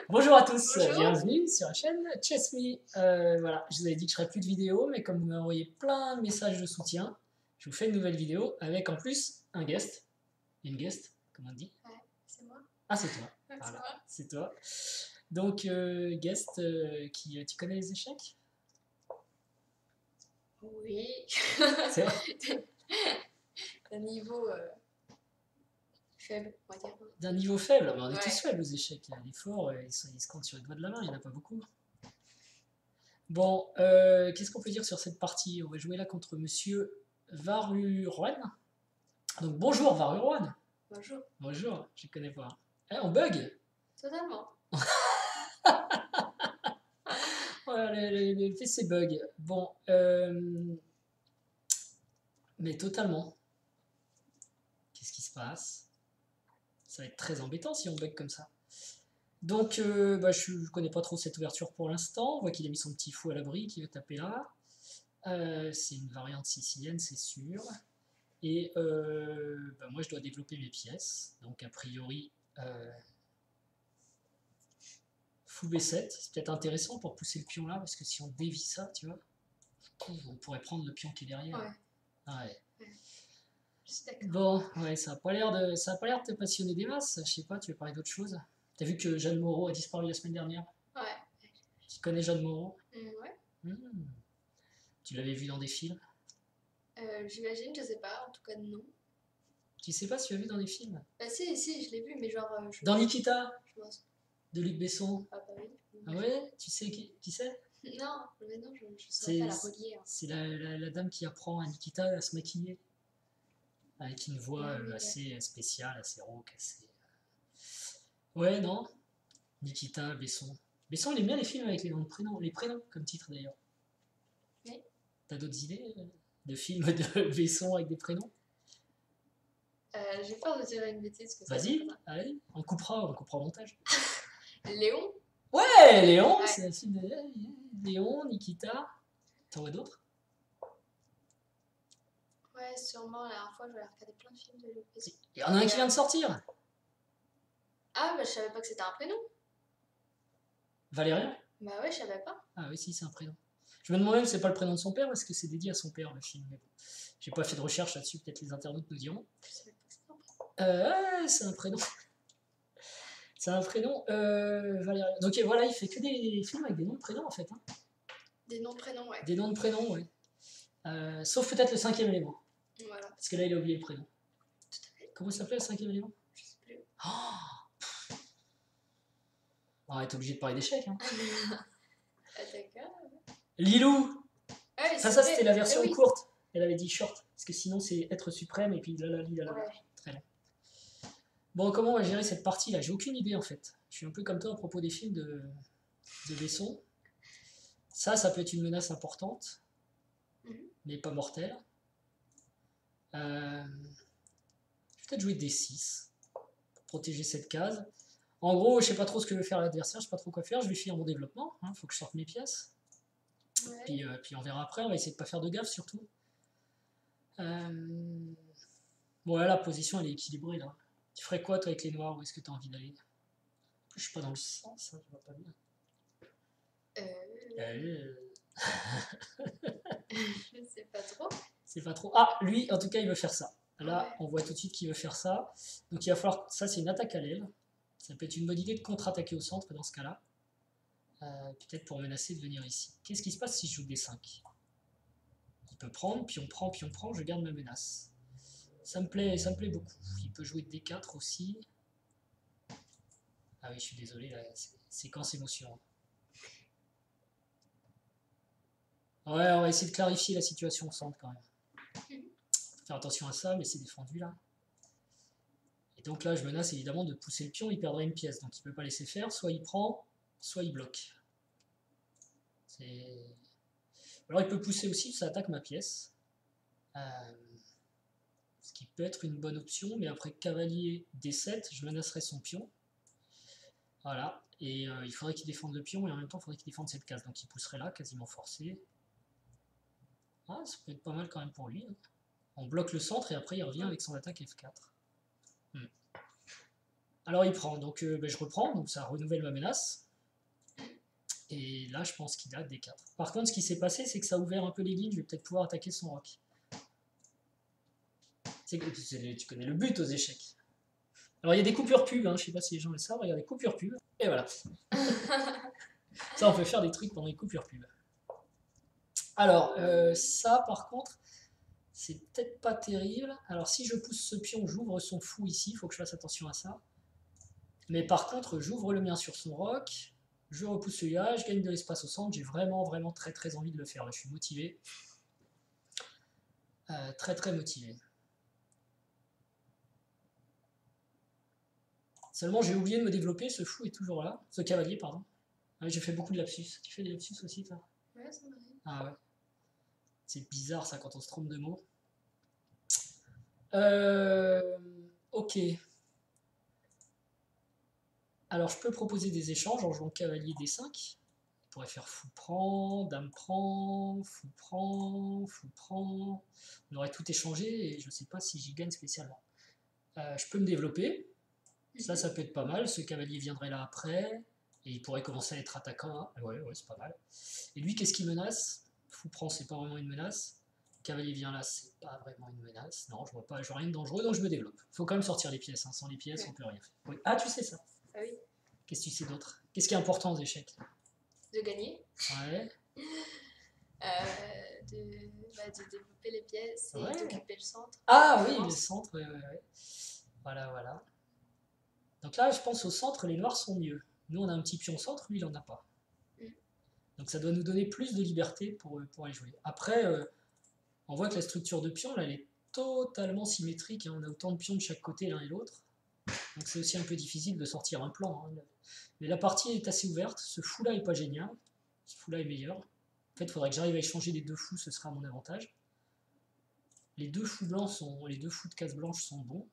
Bonjour à tous, Bonjour. bienvenue sur la chaîne Chess Me. Voilà, je vous avais dit que je ferais plus de vidéos, mais comme vous m'avez envoyé plein de messages de soutien, je vous fais une nouvelle vidéo avec en plus un guest. Une guest, comme on dit. Ouais, c'est moi. Ah, c'est toi. Ouais, c'est Voilà, moi. c'est toi. Donc, guest, tu connais les échecs? Oui. C'est vrai. D'un niveau faible, on va dire. D'un niveau faible, mais on est tous Ouais. faibles aux échecs. Les forts, ils se comptent sur les doigts de la main, il n'y en a pas beaucoup. Bon, qu'est-ce qu'on peut dire sur cette partie? On va jouer là contre monsieur Varuroine. Donc bonjour Varuroine. Bonjour. Bonjour, je connais pas. Eh, on bug. Totalement. Voilà, le PC bug. Bon, mais totalement. Qu'est-ce qui se passe? Ça va être très embêtant si on bug comme ça. Donc, bah, je ne connais pas trop cette ouverture pour l'instant. On voit qu'il a mis son petit fou à l'abri qui veut taper là. C'est une variante sicilienne, c'est sûr. Et bah, moi, je dois développer mes pièces. Donc, a priori, fou B7. C'est peut-être intéressant pour pousser le pion là, parce que si on dévie ça, tu vois, on pourrait prendre le pion qui est derrière. Ouais. Ouais. Je suis d'accord. Bon, ouais, ça a pas l'air de te passionner des masses. Je sais pas, tu veux parler d'autre chose? T'as vu que Jeanne Moreau a disparu la semaine dernière? Ouais. Tu connais Jeanne Moreau? Ouais. Hmm. Tu l'avais vu dans des films? J'imagine, je sais pas, en tout cas non. Tu sais pas si tu l'as vu dans des films? Bah si, je l'ai vu, mais genre... Dans Nikita, je pense... de Luc Besson. Ah bah oui. Ah ouais? Tu sais qui c'est? Non, mais non, je saurais pas C'est la relier. Hein. c'est la dame qui apprend à Nikita à se maquiller. Avec une voix Ah oui, assez spéciale, assez rauque, assez... Ouais, non? Nikita, Besson. Besson, il aime bien les films avec les noms de prénoms, les prénoms comme titre d'ailleurs. Oui. T'as d'autres idées de films de Besson avec des prénoms? J'ai peur de dire une bêtise que ça soit Vas-y, pas allez, on coupera au montage. ça. Léon. Ouais, Léon, Ouais. c'est un film de Léon, Nikita. T'en vois d'autres? Ouais, sûrement, la dernière fois, je vais regarder plein de films de Luc Besson. Il y en a un qui vient de sortir. Ah, bah je savais pas que c'était un prénom. Valérien? Bah ouais, je savais pas. Ah oui, si, c'est un prénom. Je me demande même si c'est pas le prénom de son père, parce que c'est dédié à son père le film. Mais bon, j'ai pas fait de recherche là-dessus, peut-être les internautes nous diront. Je savais pas que c'était un prénom. Ouais, c'est un prénom. C'est un prénom, Valérien. Donc voilà, il fait que des films avec des noms de prénoms en fait. Hein. Des noms, prénoms, ouais. Des noms de prénoms, ouais. Sauf peut-être le cinquième élément. Voilà. Parce que là, il a oublié le prénom. Tout à fait. Comment il s'appelait le cinquième élément? Je sais plus. Oh, on va être obligé de parler d'échecs. Hein. Ah, d'accord. Lilou. Ah oui, Ça, c'est c'était vrai. la Ah version oui. courte. Elle avait dit short. Parce que sinon, c'est être suprême et puis là, Ouais. très long. Bon, comment on va gérer cette partie-là? J'ai aucune idée en fait. Je suis un peu comme toi à propos des films de Besson. Ça peut être une menace importante, mais pas mortelle. Je vais peut-être jouer D6 pour protéger cette case. En gros, je sais pas trop ce que veut faire l'adversaire, je sais pas trop quoi faire. Je vais finir mon développement. Faut que je sorte mes pièces. Ouais. Puis on verra après. On va essayer de pas faire de gaffe surtout. Bon, là, la position elle est équilibrée là. Tu ferais quoi toi avec les noirs? Où est-ce que tu as envie d'aller? Je suis pas dans le sens, ça, je vois pas bien. Je sais pas trop. C'est pas trop. Ah, lui, en tout cas, il veut faire ça. Là, Ouais. on voit tout de suite qu'il veut faire ça. Donc il va falloir. Ça, c'est une attaque à l'aile. Ça peut être une bonne idée de contre-attaquer au centre dans ce cas-là. Peut-être pour menacer de venir ici. Qu'est-ce qui se passe si je joue D5? Il peut prendre, puis on prend, je garde ma menace. Ça me plaît beaucoup. Il peut jouer D4 aussi. Ah oui, je suis désolé, là, séquence émotion. Ouais, on va essayer de clarifier la situation au centre quand même. Faut faire attention à ça, mais c'est défendu là. Et donc là, je menace évidemment de pousser le pion, il perdrait une pièce, donc il ne peut pas laisser faire. Soit il prend, soit il bloque. Alors il peut pousser aussi, ça attaque ma pièce. Ce qui peut être une bonne option, mais après cavalier D7, je menacerai son pion. Voilà, et il faudrait qu'il défende le pion, et en même temps, il faudrait qu'il défende cette case. Donc il pousserait là, quasiment forcé. Ah, ça peut être pas mal quand même pour lui. Hein. On bloque le centre, et après il revient avec son attaque F4. Alors il prend, donc ben, je reprends, donc ça renouvelle ma menace. Et là, je pense qu'il a D4. Par contre, ce qui s'est passé, c'est que ça a ouvert un peu les lignes, je vais peut-être pouvoir attaquer son roc. Tu connais le but aux échecs. Alors il y a des coupures pub, hein, je sais pas si les gens le savent, il y a des coupures pub. Et voilà. Ça, on peut faire des trucs pendant les coupures pub. Alors, ça par contre, c'est peut-être pas terrible. Alors si je pousse ce pion, j'ouvre son fou ici, il faut que je fasse attention à ça. Mais par contre, j'ouvre le mien sur son roc, je repousse celui-là, je gagne de l'espace au centre, j'ai vraiment très très envie de le faire, là je suis motivé. Très motivé. Seulement j'ai oublié de me développer, ce fou est toujours là, ce cavalier pardon. Ah, j'ai fait beaucoup de lapsus. Tu fais des lapsus aussi toi? Ouais, ça m'arrive. Ah ouais. C'est bizarre ça quand on se trompe de mots. Ok. Alors je peux proposer des échanges en jouant cavalier D5. Je pourrais faire fou prend, dame prend, fou prend, fou prend. On aurait tout échangé et je ne sais pas si j'y gagne spécialement. Je peux me développer. Ça peut être pas mal. Ce cavalier viendrait là après. Et il pourrait commencer à être attaquant. Hein. Ouais, c'est pas mal. Et lui, qu'est-ce qui menace? Fou prend, c'est pas vraiment une menace. Cavalier vient là, c'est pas vraiment une menace. Non, je vois rien de dangereux, donc je me développe. Faut quand même sortir les pièces. Hein. Sans les pièces, on peut rien faire. Oui. Ah, tu sais ça? Ah oui. Qu'est-ce que tu sais d'autre? Qu'est-ce qui est important aux échecs? De gagner. Ouais. De développer les pièces et d'occuper le centre. Ah oui, le centre, ouais. Voilà. Donc là, je pense au centre, les noirs sont mieux. Nous, on a un petit pion centre, lui, il en a pas. Donc ça doit nous donner plus de liberté pour aller jouer. Après, on voit que la structure de pion, là, elle est totalement symétrique. Hein. On a autant de pions de chaque côté l'un et l'autre. Donc c'est aussi un peu difficile de sortir un plan. Hein. Mais la partie est assez ouverte. Ce fou-là est pas génial. Ce fou-là est meilleur. En fait, il faudrait que j'arrive à échanger les deux fous, ce sera à mon avantage. Les deux fous blancs les deux fous de case blanche sont bons.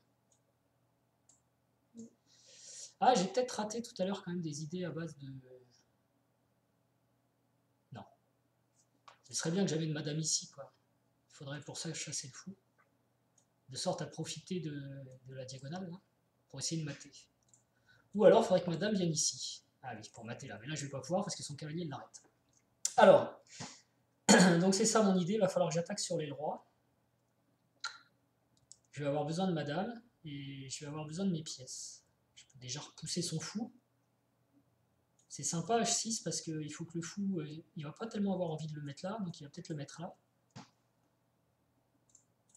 Ah, j'ai peut-être raté tout à l'heure quand même des idées à base de... Non. Ce serait bien que j'avais une madame ici, quoi. Il faudrait pour ça chasser le fou. De sorte à profiter de la diagonale, là, pour essayer de mater. Ou alors, il faudrait que madame vienne ici. Ah oui, pour mater là. Mais là, je vais pas pouvoir parce que son cavalier l'arrête. Alors, donc c'est ça mon idée. Il va falloir que j'attaque sur les rois. Je vais avoir besoin de madame et je vais avoir besoin de mes pièces. Je peux déjà repousser son fou. C'est sympa H6 parce qu'il faut que le fou, il va pas tellement avoir envie de le mettre là, donc il va peut-être le mettre là.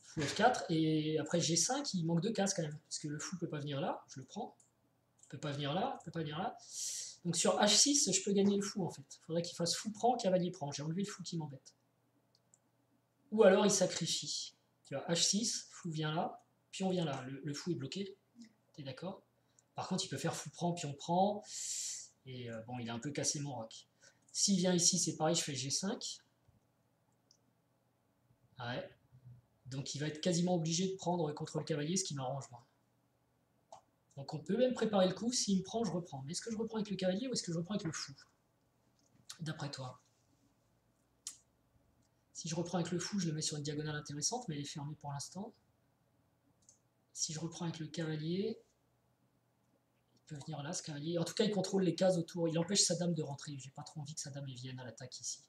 Fou F4, et après G5, il manque 2 cases quand même, parce que le fou peut pas venir là, je le prends. Il peut pas venir là, il peut pas venir là. Donc sur H6, je peux gagner le fou en fait. Il faudrait qu'il fasse fou prend, cavalier prend. J'ai enlevé le fou qui m'embête. Ou alors il sacrifie. Tu vois, H6, fou vient là, pion vient là. Le fou est bloqué. T'es d'accord? Par contre, il peut faire fou prend, pion prend. Et bon, il a un peu cassé mon roc. S'il vient ici, c'est pareil, je fais G5. Ouais. Donc il va être quasiment obligé de prendre contre le cavalier, ce qui m'arrange moi. Donc on peut même préparer le coup, s'il me prend, je reprends. Mais est-ce que je reprends avec le cavalier ou est-ce que je reprends avec le fou? D'après toi? Si je reprends avec le fou, je le mets sur une diagonale intéressante, mais elle est fermée pour l'instant. Si je reprends avec le cavalier, il peut venir là, ce cavalier. En tout cas, il contrôle les cases autour. Il empêche sa dame de rentrer. J'ai pas trop envie que sa dame vienne à l'attaque ici.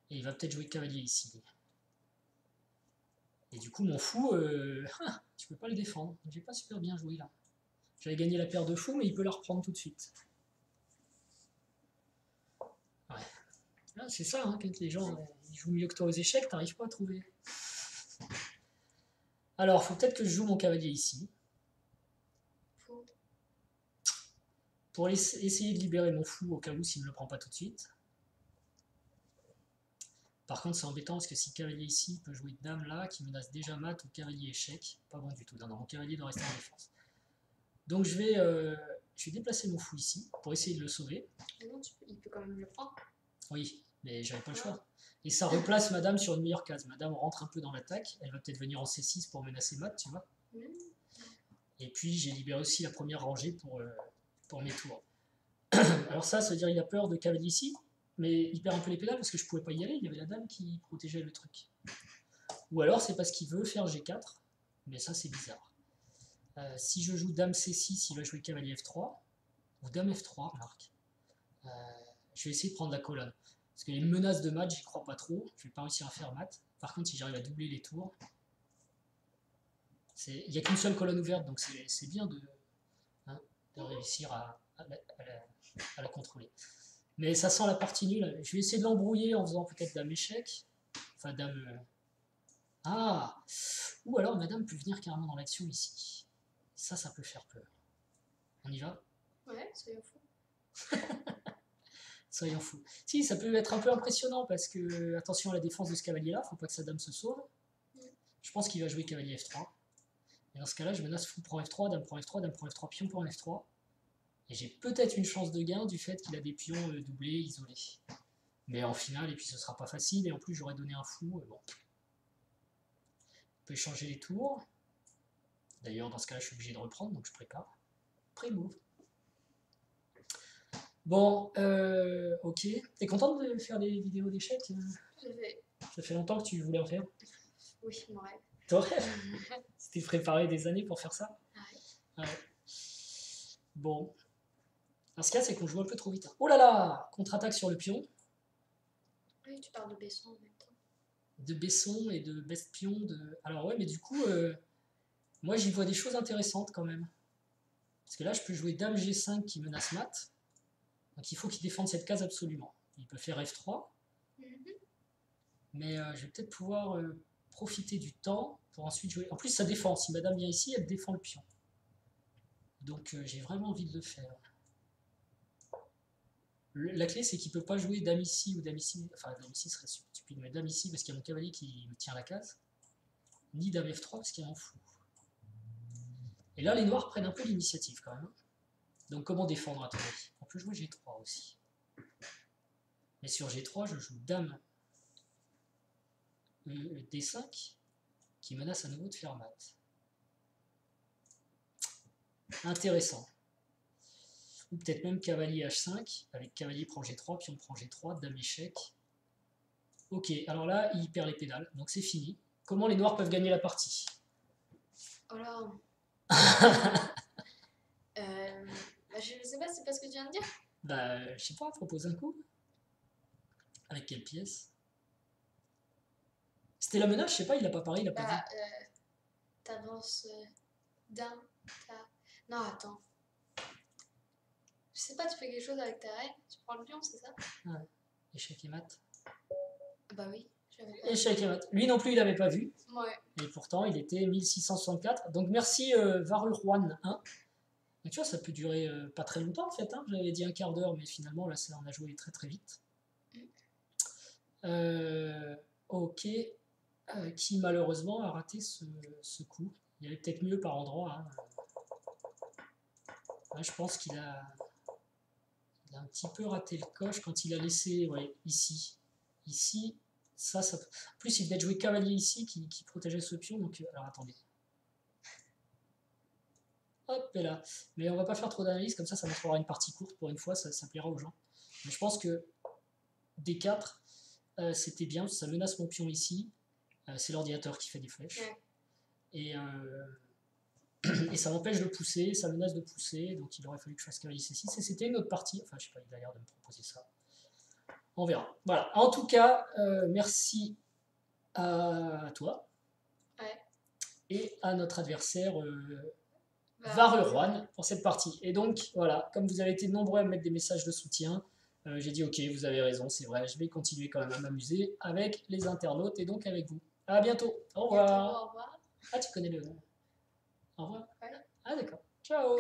Et il va peut-être jouer cavalier ici. Et du coup, mon fou, tu peux pas le défendre. J'ai pas super bien joué là. J'avais gagné la paire de fous, mais il peut la reprendre tout de suite. Ouais. Ah, c'est ça, hein, quand les gens ils jouent mieux que toi aux échecs, t'arrives pas à trouver. Alors, faut peut-être que je joue mon cavalier ici. Pour essayer de libérer mon fou au cas où s'il ne me le prend pas tout de suite. Par contre, c'est embêtant parce que si cavalier ici, il peut jouer dame là, qui menace déjà mat ou cavalier échec. Pas bon du tout. Non, mon cavalier doit rester en défense. Donc je vais déplacer mon fou ici pour essayer de le sauver. Non, il peut quand même le prendre. Oui, mais j'avais pas le choix. Et ça replace madame sur une meilleure case. Madame rentre un peu dans l'attaque. Elle va peut-être venir en C6 pour menacer mat, tu vois. Et puis j'ai libéré aussi la première rangée pour mes tours. Alors ça veut dire qu'il a peur de cavalier ici. Mais il perd un peu les pédales parce que je pouvais pas y aller, il y avait la dame qui protégeait le truc. Ou alors c'est parce qu'il veut faire G4, mais ça c'est bizarre. Si je joue dame C6, il va jouer cavalier F3. Ou dame F3, remarque. Je vais essayer de prendre la colonne. Parce que les menaces de mat, j'y crois pas trop. Je vais pas réussir à faire mat. Par contre, si j'arrive à doubler les tours, il n'y a qu'une seule colonne ouverte, donc c'est bien de réussir à la contrôler. Mais ça sent la partie nulle. Je vais essayer de l'embrouiller en faisant peut-être dame échec. Enfin, dame... Ah! Ou alors madame peut venir carrément dans l'action ici. Ça peut faire peur. On y va? Ouais, soyons fous. Soyons fous. Si, ça peut être un peu impressionnant parce que, attention à la défense de ce cavalier-là, faut pas que sa dame se sauve. Je pense qu'il va jouer cavalier F3. Et dans ce cas-là, je menace fou prend F3, dame prend F3, dame prend F3, pion prend F3. Et j'ai peut-être une chance de gain du fait qu'il a des pions doublés, isolés. Mais en finale, et puis ce sera pas facile, et en plus j'aurais donné un fou. Bon. On peut échanger les tours. D'ailleurs, dans ce cas-là, je suis obligé de reprendre, donc je prépare. Pré-move. Bon, ok. T'es contente de faire des vidéos d'échecs? Ça fait longtemps que tu voulais en faire? Oui, mon rêve. Ton rêve? C'était préparé des années pour faire ça? Ouais. Bon. Alors, ce qu'il y a, c'est qu'on joue un peu trop vite. Oh là là! Contre-attaque sur le pion. Oui, tu parles de Besson en même temps. De Besson et de best pion. Alors ouais, mais du coup, moi j'y vois des choses intéressantes quand même. Parce que là, je peux jouer dame G5 qui menace mat. Donc il faut qu'il défende cette case absolument. Il peut faire F3. Mais je vais peut-être pouvoir profiter du temps pour ensuite jouer. En plus, ça défend. Si madame vient ici, elle défend le pion. Donc j'ai vraiment envie de le faire. La clé, c'est qu'il ne peut pas jouer dame ici ou dame ici. Enfin, dame ici serait stupide, mais dame ici parce qu'il y a mon cavalier qui me tient la case. Ni dame F3 parce qu'il y a un fou. Et là, les noirs prennent un peu l'initiative quand même. Donc comment défendre à ton avis? On peut jouer G3 aussi. Mais sur G3, je joue dame D5 qui menace à nouveau de faire mat. Intéressant. Ou peut-être même cavalier H5 avec cavalier prend G3, pion prend G3, dame échec. Ok, alors là, il perd les pédales, donc c'est fini. Comment les noirs peuvent gagner la partie? Oh là. Je sais pas, c'est pas ce que tu viens de dire? Bah, je sais pas, propose un coup. Avec quelle pièce? C'était la menace, je sais pas, il a pas parlé, il a pas dit. T'avances d'un. Non, attends. Je sais pas, tu fais quelque chose avec ta reine, tu prends le pion, c'est ça? Ouais. Échec et mat. Bah oui, j'avais pas. Échec et mat. Lui non plus, il n'avait pas vu. Ouais. Et pourtant, il était 1664. Donc merci Varuljuan 1. Donc, tu vois, ça peut durer pas très longtemps en fait. Hein. J'avais dit un quart d'heure, mais finalement, là, on a joué très très vite. Ok. Qui malheureusement a raté ce coup. Il y avait peut-être mieux par endroit. Hein. Là, je pense qu'il a un petit peu raté le coche quand il a laissé, ouais, ici. Ici, ça. En plus, il venait de jouer cavalier ici qui protégeait ce pion. Donc, alors attendez. Hop, et là. Mais on va pas faire trop d'analyse, comme ça montrera une partie courte pour une fois, ça plaira aux gens. Mais je pense que D4, c'était bien, ça menace mon pion ici. C'est l'ordinateur qui fait des flèches. Ouais. Et ça m'empêche de pousser, ça menace de pousser, donc il aurait fallu que je fasse cavalier C6. Et c'était une autre partie, enfin je sais pas, il a l'air de me proposer ça. On verra. Voilà. En tout cas, merci à toi. Ouais. Et à notre adversaire Varuljuan pour cette partie. Et donc, voilà, comme vous avez été nombreux à me mettre des messages de soutien, j'ai dit ok, vous avez raison, c'est vrai, je vais continuer quand même à m'amuser avec les internautes et donc avec vous. À bientôt. Au revoir. Au revoir. Ah, tu connais le... Au revoir. Ouais. Ah, d'accord. Ciao.